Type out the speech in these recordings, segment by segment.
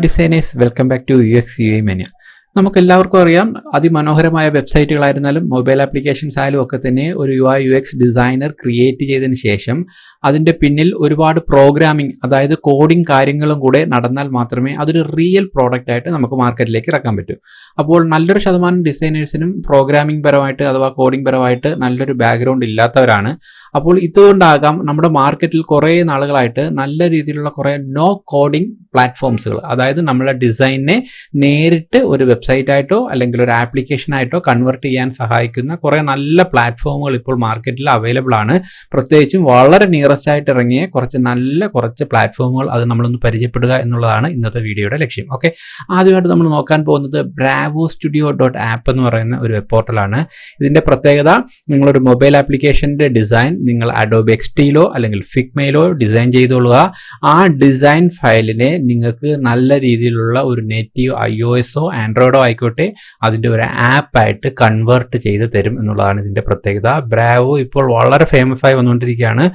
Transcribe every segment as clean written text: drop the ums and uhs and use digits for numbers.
designers, welcome back to UX UI Mania. നമുക്ക് എല്ലാവർക്കും അറിയാം അതിമനോഹരമായ വെബ്സൈറ്റുകളായിരുന്നാലും മൊബൈൽ ആപ്ലിക്കേഷൻസ് ആയാലും ഒക്കെ തന്നെ ഒരു UI UX ഡിസൈനർ ക്രിയേറ്റ് ചെയ്തതിന് ശേഷം അതിന്റെ പിന്നിൽ ഒരുപാട് പ്രോഗ്രാമിംഗ് അതായത് കോഡിംഗ് കാര്യങ്ങളും കൂടെ നടന്നാൽ മാത്രമേ അതൊരു റിയൽ പ്രോഡക്റ്റ് ആയിട്ട് നമുക്ക് മാർക്കറ്റിലേക്ക് ഇറക്കാൻ പറ്റൂ. അപ്പോൾ നല്ലൊരു ശതമാനം ഡിസൈനേഴ്സിനും പ്രോഗ്രാമിംഗ് പരമായിട്ട് അഥവാ കോഡിംഗ് പരമായിട്ട് നല്ലൊരു ബാക്ക്ഗ്രൗണ്ട് ഇല്ലാത്തവരാണ്. അപ്പോൾ ഇതുകൊണ്ടാകാം നമ്മുടെ മാർക്കറ്റിൽ കുറേ നാളുകളായിട്ട് നല്ല രീതിയിലുള്ള കുറേ നോ കോഡിംഗ് പ്ലാറ്റ്ഫോംസുകൾ, അതായത് നമ്മളെ ഡിസൈനെ നേരിട്ട് ഒരു വെബ്സൈറ്റ് ആയിട്ടോ അല്ലെങ്കിൽ ഒരു ആപ്ലിക്കേഷൻ ആയിട്ടോ കൺവേർട്ട് ചെയ്യാൻ സഹായിക്കുന്ന കുറേ നല്ല പ്ലാറ്റ്ഫോമുകൾ ഇപ്പോൾ മാർക്കറ്റിൽ അവൈലബിൾ ആണ്. പ്രത്യേകിച്ചും വളരെ നിയറസ്റ്റ് ആയിട്ട് ഇറങ്ങിയ കുറച്ച് പ്ലാറ്റ്ഫോമുകൾ അത് നമ്മളൊന്ന് പരിചയപ്പെടുക എന്നുള്ളതാണ് ഇന്നത്തെ വീഡിയോയുടെ ലക്ഷ്യം. ഓക്കെ, ആദ്യമായിട്ട് നമ്മൾ നോക്കാൻ പോകുന്നത് bravostudio.app എന്ന് പറയുന്ന ഒരു വെബ് പോർട്ടലാണ്. ഇതിന്റെ പ്രത്യേകത, നിങ്ങളൊരു മൊബൈൽ ആപ്ലിക്കേഷന്റെ ഡിസൈൻ നിങ്ങൾ Adobe XDയിലോ അല്ലെങ്കിൽ ഫിഗ്മയിലോ ഡിസൈൻ ചെയ്തോളുക. ആ ഡിസൈൻ ഫയലിനെ നിങ്ങൾക്ക് നല്ല രീതിയിലുള്ള ഒരു നേറ്റീവ് iOSോ ആൻഡ്രോയിഡോ ആയിക്കോട്ടെ അതിന്റെ ഒരു ആപ്പായിട്ട് കൺവേർട്ട് ചെയ്ത് തരും എന്നുള്ളതാണ് ഇതിന്റെ പ്രത്യേകത. ബ്രാവോ ഇപ്പോൾ വളരെ ഫേമസ് ആയി വന്നുകൊണ്ടിരിക്കുകയാണ്.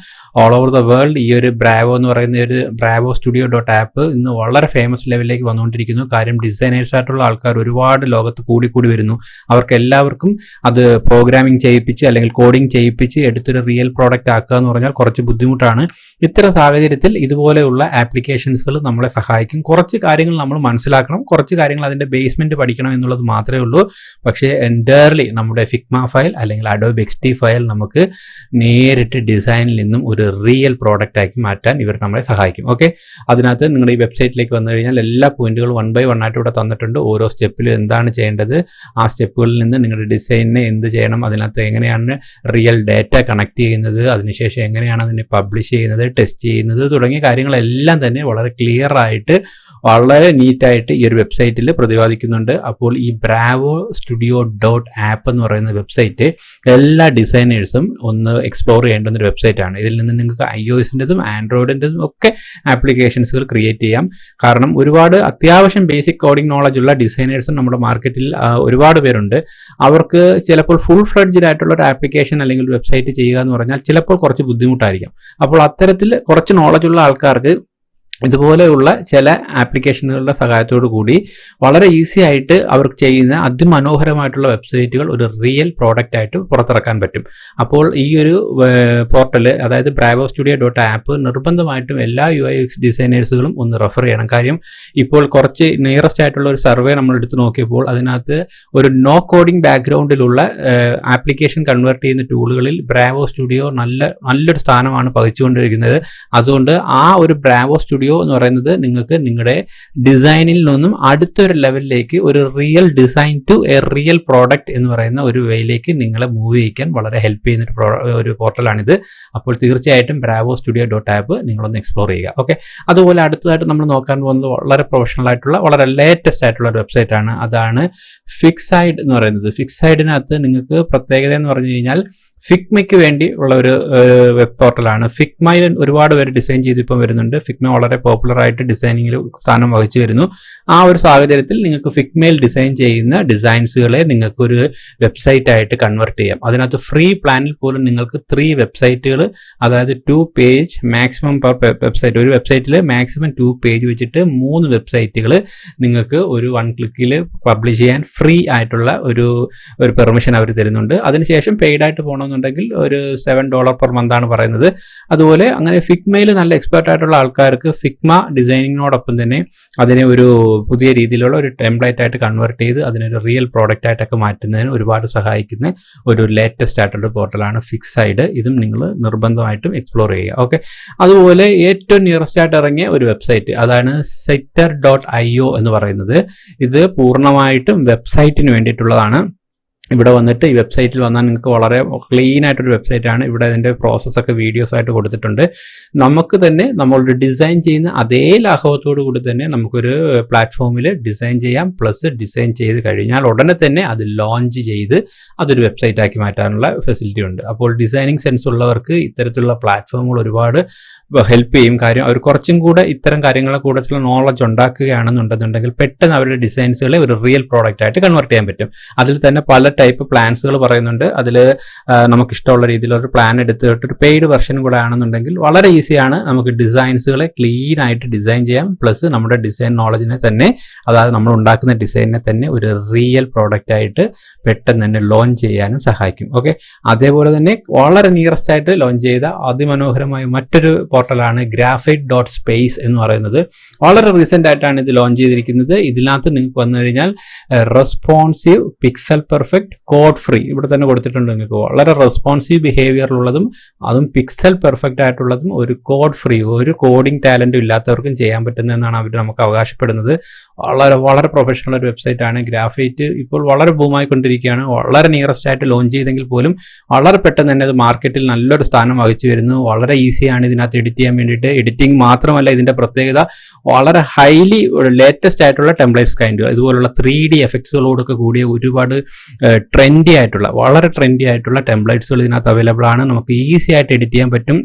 ഓൾ ഓവർ ദ വേൾഡ് ഈ ഒരു ബ്രാവോ എന്ന് പറയുന്ന ഒരു bravostudio.app ഇന്ന് വളരെ ഫേമസ് ലെവലിലേക്ക് വന്നുകൊണ്ടിരിക്കുന്നു. കാര്യം ഡിസൈനേഴ്സ് ആയിട്ടുള്ള ആൾക്കാർ ഒരുപാട് ലോകത്ത് കൂടി വരുന്നു. അവർക്ക് എല്ലാവർക്കും അത് പ്രോഗ്രാമിംഗ് ചെയ്യിപ്പിച്ച് അല്ലെങ്കിൽ കോഡിംഗ് ചെയ്യിപ്പിച്ച് എടുത്തൊരു റിയൽ പ്രോഡക്റ്റ് ആക്കുക എന്ന് പറഞ്ഞാൽ കുറച്ച് ബുദ്ധിമുട്ടാണ്. ഇത്തരം സാഹചര്യത്തിൽ ഇതുപോലെയുള്ള ആപ്ലിക്കേഷൻസുകൾ നമ്മളെ സഹായിക്കും. കുറച്ച് കാര്യങ്ങൾ നമ്മൾ മനസ്സിലാക്കണം, കുറച്ച് കാര്യങ്ങൾ അതിന്റെ ബേസ്മെന്റ് പഠിക്കണം എന്നുള്ളത് മാത്രമേ ഉള്ളൂ. പക്ഷേ എൻറ്റയർലി നമ്മുടെ ഫിഗ്മ ഫയൽ അല്ലെങ്കിൽ Adobe XD ഫയൽ നമുക്ക് നേരിട്ട് ഡിസൈനിൽ നിന്നും ഒരു റിയൽ പ്രോഡക്റ്റ് ആക്കി മാറ്റാൻ ഇവർ നമ്മളെ സഹായിക്കും. ഓക്കെ, അതിനകത്ത് നിങ്ങളുടെ ഈ വെബ്സൈറ്റിലേക്ക് വന്നു കഴിഞ്ഞാൽ എല്ലാ പോയിന്റുകളും 1 by 1 ആയിട്ട് ഇവിടെ തന്നിട്ടുണ്ട്. ഓരോ സ്റ്റെപ്പിലും എന്താണ് ചെയ്യേണ്ടത്, ആ സ്റ്റെപ്പുകളിൽ നിന്ന് നിങ്ങളുടെ ഡിസൈനിനെ എന്ത് ചെയ്യണം, അതിനകത്ത് എങ്ങനെയാണ് റിയൽ ഡാറ്റ കണക്ട് ചെയ്യുന്നത്, അതിനുശേഷം എങ്ങനെയാണ് അതിനെ പബ്ലിഷ് ചെയ്യുന്നത്, ടെസ്റ്റ് ചെയ്യുന്നത് തുടങ്ങിയ കാര്യങ്ങളെല്ലാം തന്നെ വളരെ ക്ലിയർ ആയിട്ട് വളരെ നീറ്റായിട്ട് ഈ ഒരു വെബ്സൈറ്റിൽ പ്രതിപാദിക്കുന്നുണ്ട്. അപ്പോൾ ഈ bravostudio.app എന്ന് പറയുന്ന വെബ്സൈറ്റ് എല്ലാ ഡിസൈനേഴ്സും ഒന്ന് എക്സ്പ്ലോർ ചെയ്യേണ്ടുന്ന ഒരു വെബ്സൈറ്റ് ആണ്. ഇതിൽ നിന്ന് നിങ്ങൾക്ക് iOSൻ്റെതും ആൻഡ്രോയിഡിൻ്റെതും ഒക്കെ ആപ്ലിക്കേഷൻസുകൾ ക്രിയേറ്റ് ചെയ്യാം. കാരണം ഒരുപാട് അത്യാവശ്യം ബേസിക് കോഡിംഗ് നോളജ് ഉള്ള ഡിസൈനേഴ്സും നമ്മുടെ മാർക്കറ്റിൽ ഒരുപാട് പേരുണ്ട്. അവർക്ക് ചിലപ്പോൾ ഫുൾ ഫ്ലെഡ്ജ്ഡ് ആയിട്ടുള്ള ഒരു ആപ്ലിക്കേഷൻ അല്ലെങ്കിൽ വെബ്സൈറ്റ് ചെയ്യുക എന്ന് പറഞ്ഞാൽ ചിലപ്പോൾ കുറച്ച് ബുദ്ധിമുട്ടായിരിക്കാം. അപ്പോൾ അത്തരത്തിൽ കുറച്ച് നോളജ് ഉള്ള ആൾക്കാർക്ക് ഇതുപോലെയുള്ള ചില ആപ്ലിക്കേഷനുകളുടെ സഹായത്തോടു കൂടി വളരെ ഈസി ആയിട്ട് അവർക്ക് ചെയ്യുന്ന അതിമനോഹരമായിട്ടുള്ള വെബ്സൈറ്റുകൾ ഒരു റിയൽ പ്രോഡക്റ്റ് ആയിട്ട് പുറത്തിറക്കാൻ പറ്റും. അപ്പോൾ ഈ ഒരു പോർട്ടൽ, അതായത് bravostudio.app നിർബന്ധമായിട്ടും എല്ലാ UI UX ഡിസൈനേഴ്സുകളും ഒന്ന് റെഫർ ചെയ്യണം. കാര്യം ഇപ്പോൾ കുറച്ച് നിയറസ്റ്റ് ആയിട്ടുള്ള ഒരു സർവേ നമ്മൾ എടുത്ത് നോക്കിയപ്പോൾ അതിനകത്ത് ഒരു നോ കോഡിംഗ് ബാക്ക്ഗ്രൗണ്ടിലുള്ള ആപ്ലിക്കേഷൻ കൺവേർട്ട് ചെയ്യുന്ന ടൂളുകളിൽ bravostudio നല്ലൊരു സ്ഥാനമാണ് പതിച്ചുകൊണ്ടിരിക്കുന്നത്. അതുകൊണ്ട് ആ ഒരു bravostudio എന്ന് പറയുന്നത് നിങ്ങൾക്ക് നിങ്ങളുടെ ഡിസൈനിൽ നിന്നും അടുത്തൊരു ലെവലിലേക്ക് ഒരു real design to a real product എന്ന് പറയുന്ന ഒരു വേയിലേക്ക് നിങ്ങളെ മൂവ് ചെയ്യിക്കാൻ വളരെ ഹെൽപ്പ് ചെയ്യുന്ന ഒരു പോർട്ടലാണിത്. അപ്പോൾ തീർച്ചയായിട്ടും bravostudio.app നിങ്ങളൊന്ന് എക്സ്പ്ലോർ ചെയ്യുക. ഓക്കെ, അതുപോലെ അടുത്തതായിട്ട് നമ്മൾ നോക്കാൻ പോകുന്നത് വളരെ പ്രൊഫഷണൽ ആയിട്ടുള്ള വളരെ ലേറ്റസ്റ്റ് ആയിട്ടുള്ള ഒരു വെബ്സൈറ്റ് ആണ്. അതാണ് ഫിക്സൈഡ് എന്ന് പറയുന്നത്. ഫിക്സൈഡിനകത്ത് നിങ്ങൾക്ക് പ്രത്യേകത എന്ന് പറഞ്ഞു കഴിഞ്ഞാൽ ഫിഗ്മയ്ക്ക് വേണ്ടി ഉള്ള ഒരു വെബ് പോർട്ടലാണ്. ഫിഗ്മയിൽ ഒരുപാട് പേര് ഡിസൈൻ ചെയ്തിപ്പം വരുന്നുണ്ട്. ഫിഗ്മ വളരെ പോപ്പുലർ ആയിട്ട് ഡിസൈനിങ്ങിൽ സ്ഥാനം വഹിച്ചു വരുന്നു. ആ ഒരു സാഹചര്യത്തിൽ നിങ്ങൾക്ക് ഫിഗ്മയിൽ ഡിസൈൻ ചെയ്യുന്ന ഡിസൈൻസുകളെ നിങ്ങൾക്ക് ഒരു വെബ്സൈറ്റ് ആയിട്ട് കൺവേർട്ട് ചെയ്യാം. അതിനകത്ത് ഫ്രീ പ്ലാനിൽ പോലും നിങ്ങൾക്ക് 3 വെബ്സൈറ്റുകൾ, അതായത് 2 പേജ് മാക്സിമം പെർ വെബ്സൈറ്റ്, ഒരു വെബ്സൈറ്റിൽ മാക്സിമം 2 പേജ് വെച്ചിട്ട് 3 വെബ്സൈറ്റുകൾ നിങ്ങൾക്ക് ഒരു 1 ക്ലിക്കിൽ പബ്ലിഷ് ചെയ്യാൻ ഫ്രീ ആയിട്ടുള്ള ഒരു പെർമിഷൻ അവർ തരുന്നുണ്ട്. അതിനുശേഷം പെയ്ഡ് ആയിട്ട് പോകണം ുണ്ടെങ്കിൽ ഒരു $7 പെർ മന്ത് ആണ് പറയുന്നത്. അതുപോലെ അങ്ങനെ ഫിഗ്മയിൽ നല്ല എക്സ്പേർട്ട് ആയിട്ടുള്ള ആൾക്കാർക്ക് ഫിഗ്മ ഡിസൈനിങ്ങിനോടൊപ്പം തന്നെ അതിനെ ഒരു പുതിയ രീതിയിലുള്ള ഒരു ടെംപ്ലേറ്റ് ആയിട്ട് കൺവേർട്ട് ചെയ്ത് അതിനൊരു റിയൽ പ്രോഡക്റ്റ് ആയിട്ടൊക്കെ മാറ്റുന്നതിന് ഒരുപാട് സഹായിക്കുന്ന ഒരു ലേറ്റസ്റ്റ് ആയിട്ടുള്ള പോർട്ടലാണ് ഫിക്സൈഡ്. ഇതും നിങ്ങൾ നിർബന്ധമായിട്ടും എക്സ്പ്ലോർ ചെയ്യുക. ഓക്കെ, അതുപോലെ ഏറ്റവും നിയറസ്റ്റ് ആയിട്ട് ഇറങ്ങിയ ഒരു വെബ്സൈറ്റ്, അതാണ് sector.io എന്ന് പറയുന്നത്. ഇത് പൂർണ്ണമായിട്ടും വെബ്സൈറ്റിന് വേണ്ടിയിട്ടുള്ളതാണ്. ഇവിടെ വന്നിട്ട് ഈ വെബ്സൈറ്റിൽ വന്നാൽ നിങ്ങൾക്ക് വളരെ ക്ലീൻ ആയിട്ടൊരു വെബ്സൈറ്റ് ആണ്. ഇവിടെ അതിൻ്റെ പ്രോസസ്സൊക്കെ വീഡിയോസ് ആയിട്ട് കൊടുത്തിട്ടുണ്ട്. നമുക്ക് തന്നെ നമ്മളൊരു ഡിസൈൻ ചെയ്യുന്ന അതേ ലാഘവത്തോടു കൂടി തന്നെ നമുക്കൊരു പ്ലാറ്റ്ഫോമിൽ ഡിസൈൻ ചെയ്യാം. പ്ലസ് ഡിസൈൻ ചെയ്ത് കഴിഞ്ഞാൽ ഉടനെ തന്നെ അത് ലോഞ്ച് ചെയ്ത് അതൊരു വെബ്സൈറ്റ് ആക്കി മാറ്റാനുള്ള ഫെസിലിറ്റി ഉണ്ട്. അപ്പോൾ ഡിസൈനിങ് സെൻസ് ഉള്ളവർക്ക് ഇത്തരത്തിലുള്ള പ്ലാറ്റ്ഫോമുകൾ ഒരുപാട് ഹെൽപ്പ് ചെയ്യും. കാര്യം അവർ കുറച്ചും കൂടെ ഇത്തരം കാര്യങ്ങളെ കൂടുതലുള്ള നോളജ് ഉണ്ടാക്കുകയാണെന്നുണ്ടെന്നുണ്ടെങ്കിൽ പെട്ടെന്ന് അവരുടെ ഡിസൈൻസുകളെ ഒരു റിയൽ പ്രോഡക്റ്റ് ആയിട്ട് കൺവേർട്ട് ചെയ്യാൻ പറ്റും. അതിൽ തന്നെ പല ടൈപ്പ് പ്ലാൻസുകൾ പറയുന്നുണ്ട്. അതിൽ നമുക്ക് ഇഷ്ടമുള്ള രീതിയിലൊരു പ്ലാൻ എടുത്തിട്ട് ഒരു പെയ്ഡ് വെർഷൻ കൂടെ ആണെന്നുണ്ടെങ്കിൽ വളരെ ഈസിയാണ്. നമുക്ക് ഡിസൈൻസുകളെ ക്ലീൻ ആയിട്ട് ഡിസൈൻ ചെയ്യാം. പ്ലസ് നമ്മുടെ ഡിസൈൻ നോളജിനെ തന്നെ, അതായത് നമ്മൾ ഉണ്ടാക്കുന്ന ഡിസൈനിനെ തന്നെ ഒരു റിയൽ പ്രോഡക്റ്റ് ആയിട്ട് പെട്ടെന്ന് തന്നെ ലോഞ്ച് ചെയ്യാനും സഹായിക്കും. ഓക്കെ, അതേപോലെ തന്നെ വളരെ നിയറസ്റ്റ് ആയിട്ട് ലോഞ്ച് ചെയ്ത അതിമനോഹരമായ മറ്റൊരു പോർട്ടലാണ് graphite.space എന്ന് പറയുന്നത്. വളരെ റീസെന്റ് ആയിട്ടാണ് ഇത് ലോഞ്ച് ചെയ്തിരിക്കുന്നത്. ഇതിനകത്ത് നിങ്ങൾക്ക് വന്നു കഴിഞ്ഞാൽ responsive, pixel perfect, code free ഇവിടെ തന്നെ കൊടുത്തിട്ടുണ്ട്. നിങ്ങൾക്ക് വളരെ റെസ്പോൺസീവ് ബിഹേവിയറിലുള്ളതും അതും പിക്സൽ പെർഫെക്റ്റ് ആയിട്ടുള്ളതും ഒരു കോഡ് ഫ്രീ, ഒരു കോഡിംഗ് ടാലന്റും ഇല്ലാത്തവർക്കും ചെയ്യാൻ പറ്റുന്നതെന്നാണ് അവർ നമുക്ക് അവകാശപ്പെടുന്നത്. വളരെ വളരെ പ്രൊഫഷണൽ ഒരു വെബ്സൈറ്റ് ആണ്. ഗ്രാഫൈറ്റ് ഇപ്പോൾ വളരെ ബൂമായിക്കൊണ്ടിരിക്കുകയാണ്. വളരെ നിയറസ്റ്റ് ആയിട്ട് ലോഞ്ച് ചെയ്തെങ്കിൽ പോലും വളരെ പെട്ടെന്ന് തന്നെ അത് മാർക്കറ്റിൽ നല്ലൊരു സ്ഥാനം വഹിച്ചു വരുന്നു. വളരെ ഈസിയാണ് ഇതിനകത്ത് എഡിറ്റ് ചെയ്യാൻ വേണ്ടിയിട്ട്. എഡിറ്റിംഗ് മാത്രമല്ല ഇതിന്റെ പ്രത്യേകത, വളരെ ഹൈലി ലേറ്റസ്റ്റ് ആയിട്ടുള്ള ടെംപ്ലേറ്റ്സ് കൈൻഡ്, ഇതുപോലുള്ള 3D എഫക്ട്സുകളോടൊക്കെ കൂടിയ ഒരുപാട് ട്രെൻഡി ആയിട്ടുള്ള, വളരെ ട്രെൻഡി ആയിട്ടുള്ള ടെംപ്ലേറ്റ്സുകൾ ഇതിനകത്ത് അവൈലബിൾ ആണ്. നമുക്ക് ഈസി ആയിട്ട് എഡിറ്റ് ചെയ്യാൻ പറ്റും.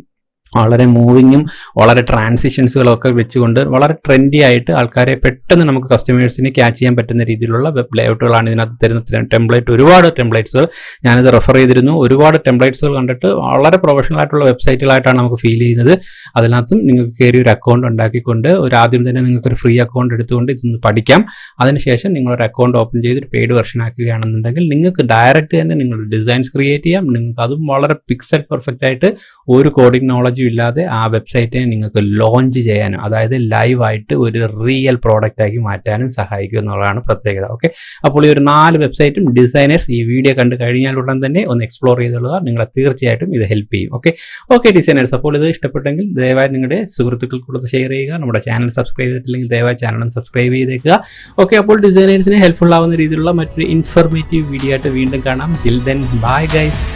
വളരെ മൂവിങ്ങും വളരെ ട്രാൻസിഷൻസുകളൊക്കെ വെച്ചുകൊണ്ട് വളരെ ട്രെൻഡി ആയിട്ട് ആൾക്കാരെ പെട്ടെന്ന് നമുക്ക് കസ്റ്റമേഴ്സിനെ ക്യാച്ച് ചെയ്യാൻ പറ്റുന്ന രീതിയിലുള്ള വെബ് ലേഔട്ടുകളാണ് ഇതിനകത്ത് തരുന്ന ടെംപ്ലേറ്റ്. ഒരുപാട് ടെംപ്ലേറ്റ്സുകൾ ഞാനിത് റെഫർ ചെയ്തിരുന്നു. ഒരുപാട് ടെംപ്ലേറ്റ്സുകൾ കണ്ടിട്ട് വളരെ പ്രൊഫഷണൽ ആയിട്ടുള്ള വെബ്സൈറ്റുകളായിട്ടാണ് നമുക്ക് ഫീൽ ചെയ്യുന്നത്. അതിനകത്തും നിങ്ങൾക്ക് കയറി ഒരു അക്കൗണ്ട് ഉണ്ടാക്കിക്കൊണ്ട് ആദ്യം തന്നെ നിങ്ങൾക്കൊരു ഫ്രീ അക്കൗണ്ട് എടുത്തുകൊണ്ട് ഇതൊന്ന് പഠിക്കാം. അതിനുശേഷം നിങ്ങളൊരു അക്കൗണ്ട് ഓപ്പൺ ചെയ്ത് ഒരു പെയ്ഡ് വെർഷൻ ആക്കുകയാണെന്നുണ്ടെങ്കിൽ നിങ്ങൾക്ക് ഡയറക്റ്റ് തന്നെ നിങ്ങളുടെ ഡിസൈൻസ് ക്രിയേറ്റ് ചെയ്യാം. നിങ്ങൾക്ക് അതും വളരെ പിക്സൽ പെർഫെക്റ്റ് ആയിട്ട് ഒരു കോഡിംഗ് നോളജും ഇല്ലാതെ ആ വെബ്സൈറ്റിനെ നിങ്ങൾക്ക് ലോഞ്ച് ചെയ്യാനും, അതായത് ലൈവായിട്ട് ഒരു റിയൽ പ്രോഡക്റ്റ് ആക്കി മാറ്റാനും സഹായിക്കും എന്നുള്ളതാണ് പ്രത്യേകത. ഓക്കെ, അപ്പോൾ ഈ ഒരു 4 വെബ്സൈറ്റും ഡിസൈനേഴ്സ് ഈ വീഡിയോ കണ്ട് കഴിഞ്ഞാൽ ഉടൻ തന്നെ ഒന്ന് എക്സ്പ്ലോർ ചെയ്തുകൊള്ളുക. നിങ്ങളെ തീർച്ചയായിട്ടും ഇത് ഹെൽപ്പ് ചെയ്യും. ഓക്കെ ഡിസൈനേഴ്സ്, അപ്പോൾ ഇത് ഇഷ്ടപ്പെട്ടെങ്കിൽ ദയവായി നിങ്ങളുടെ സുഹൃത്തുക്കൾക്കുള്ളത് ഷെയർ ചെയ്യുക. നമ്മുടെ ചാനൽ സബ്സ്ക്രൈബ് ചെയ്തിട്ടില്ലെങ്കിൽ ദയവായി ചാനലും സബ്സ്ക്രൈബ് ചെയ്തേക്കുക. ഓക്കെ, അപ്പോൾ ഡിസൈനേഴ്സിന് ഹെൽപ്ഫുൾ ആവുന്ന രീതിയിലുള്ള മറ്റൊരു ഇൻഫർമേറ്റീവ് വീഡിയോ ആയിട്ട് വീണ്ടും കാണാം. Till then bye guys.